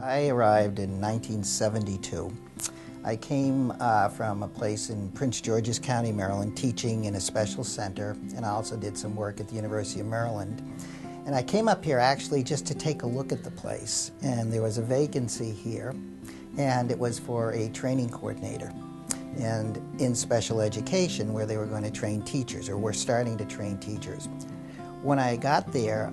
I arrived in 1972. I came from a place in Prince George's County, Maryland, teaching in a special center, and I also did some work at the University of Maryland. And I came up here actually just to take a look at the place, and there was a vacancy here, and it was for a training coordinator and in special education where they were going to train teachers, or were starting to train teachers. When I got there,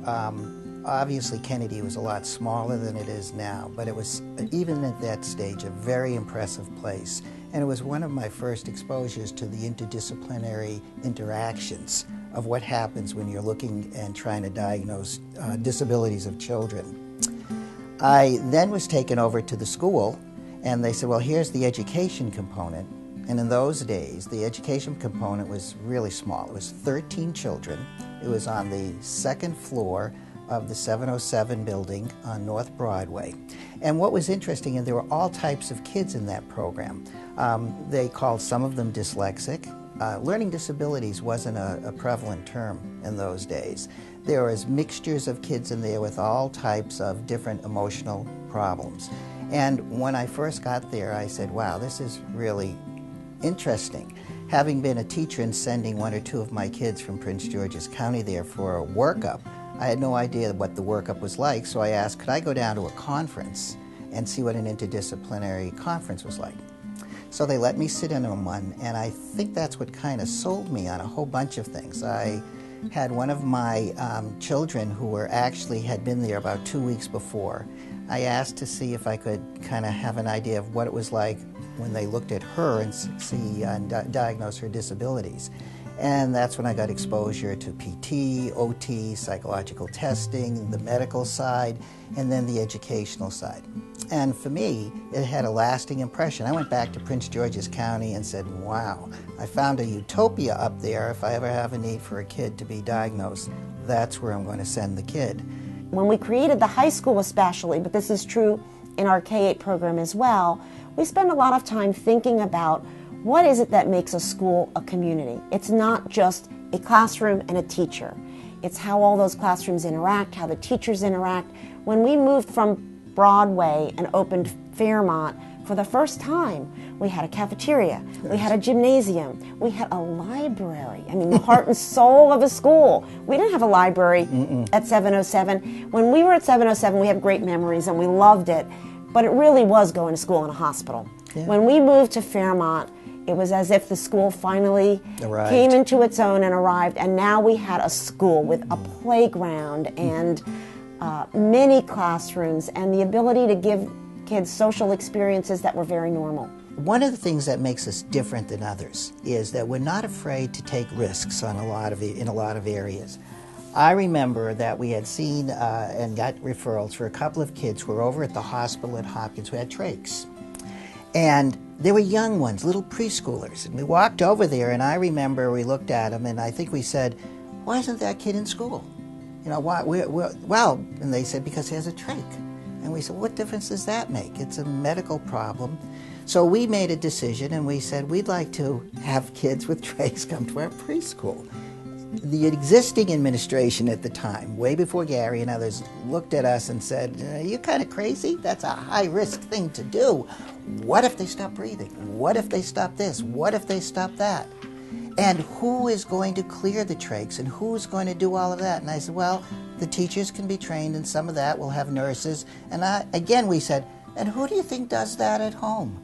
obviously Kennedy was a lot smaller than it is now, but it was, even at that stage, a very impressive place. And it was one of my first exposures to the interdisciplinary interactions of what happens when you're looking and trying to diagnose disabilities of children. I then was taken over to the school, and they said, well, here's the education component. And in those days, the education component was really small. It was 13 children. It was on the second floor of the 707 building on North Broadway. And what was interesting, and there were all types of kids in that program. They called some of them dyslexic. Learning disabilities wasn't a prevalent term in those days. There was mixtures of kids in there with all types of different emotional problems. And when I first got there, I said, wow, this is really interesting. Having been a teacher and sending one or two of my kids from Prince George's County there for a workup, I had no idea what the workup was like, so I asked, could I go down to a conference and see what an interdisciplinary conference was like? So they let me sit in on one, and I think that's what kind of sold me on a whole bunch of things. I had one of my children who were actually had been there about 2 weeks before. I asked to see if I could kind of have an idea of what it was like when they looked at her and see and diagnose her disabilities. And that's when I got exposure to PT, OT, psychological testing, the medical side, and then the educational side. And for me, it had a lasting impression. I went back to Prince George's County and said, wow, I found a utopia up there. If I ever have a need for a kid to be diagnosed, that's where I'm going to send the kid. When we created the high school especially, but this is true in our K-8 program as well, we spend a lot of time thinking about what is it that makes a school a community. It's not just a classroom and a teacher. It's how all those classrooms interact, how the teachers interact. When we moved from Broadway and opened Fairmont, for the first time, we had a cafeteria, we had a gymnasium, we had a library. I mean, the heart and soul of a school. We didn't have a library at 707. When we were at 707, we have great memories and we loved it, but it really was going to school in a hospital. Yeah. When we moved to Fairmont, it was as if the school finally came into its own and arrived, and now we had a school with a playground and many classrooms and the ability to give kids social experiences that were very normal. One of the things that makes us different than others is that we're not afraid to take risks on in a lot of areas. I remember that we had seen and got referrals for a couple of kids who were over at the hospital at Hopkins who had trachs. And they were young ones, little preschoolers. And we walked over there, and I remember we looked at them, and I think we said, why isn't that kid in school? You know, why? Well, and they said, because he has a trach. And we said, what difference does that make? It's a medical problem. So we made a decision, and we said, we'd like to have kids with trachs come to our preschool. The existing administration at the time, way before Gary and others, looked at us and said, are you kind of crazy? That's a high-risk thing to do. What if they stop breathing? What if they stop this? What if they stop that? And who is going to clear the trachs, and who's going to do all of that? And I said, well, the teachers can be trained in some of that. We'll have nurses. And again, we said, and who do you think does that at home?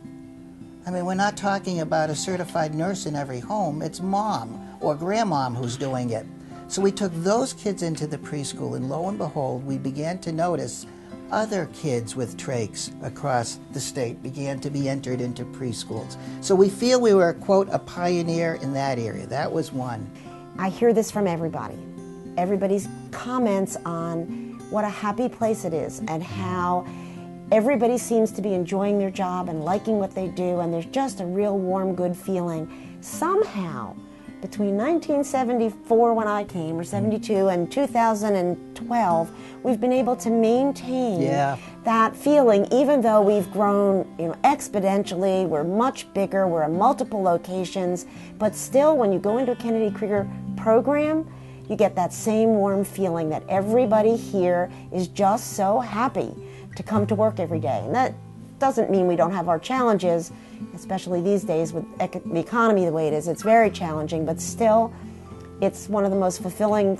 I mean, we're not talking about a certified nurse in every home. It's mom or grandmom who's doing it. So we took those kids into the preschool, and lo and behold, we began to notice other kids with trachs across the state began to be entered into preschools. So we feel we were, quote, a pioneer in that area. That was one. I hear this from everybody. Everybody's comments on what a happy place it is and how everybody seems to be enjoying their job and liking what they do, and there's just a real warm, good feeling. Somehow, between 1974 when I came, or 72, and 2012, we've been able to maintain that feeling, even though we've grown, exponentially. We're much bigger, we're in multiple locations, but still, when you go into a Kennedy Krieger program, you get that same warm feeling that everybody here is just so happy to come to work every day. And that doesn't mean we don't have our challenges, especially these days with the economy the way it is. It's very challenging, but still, it's one of the most fulfilling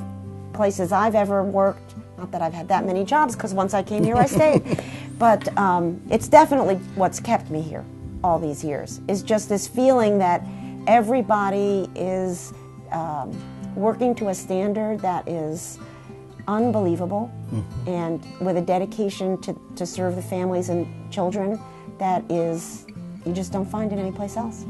places I've ever worked. Not that I've had that many jobs, because once I came here, I stayed. But it's definitely what's kept me here all these years, is just this feeling that everybody is working to a standard that is unbelievable, and with a dedication to serve the families and children that is, you just don't find it anyplace else.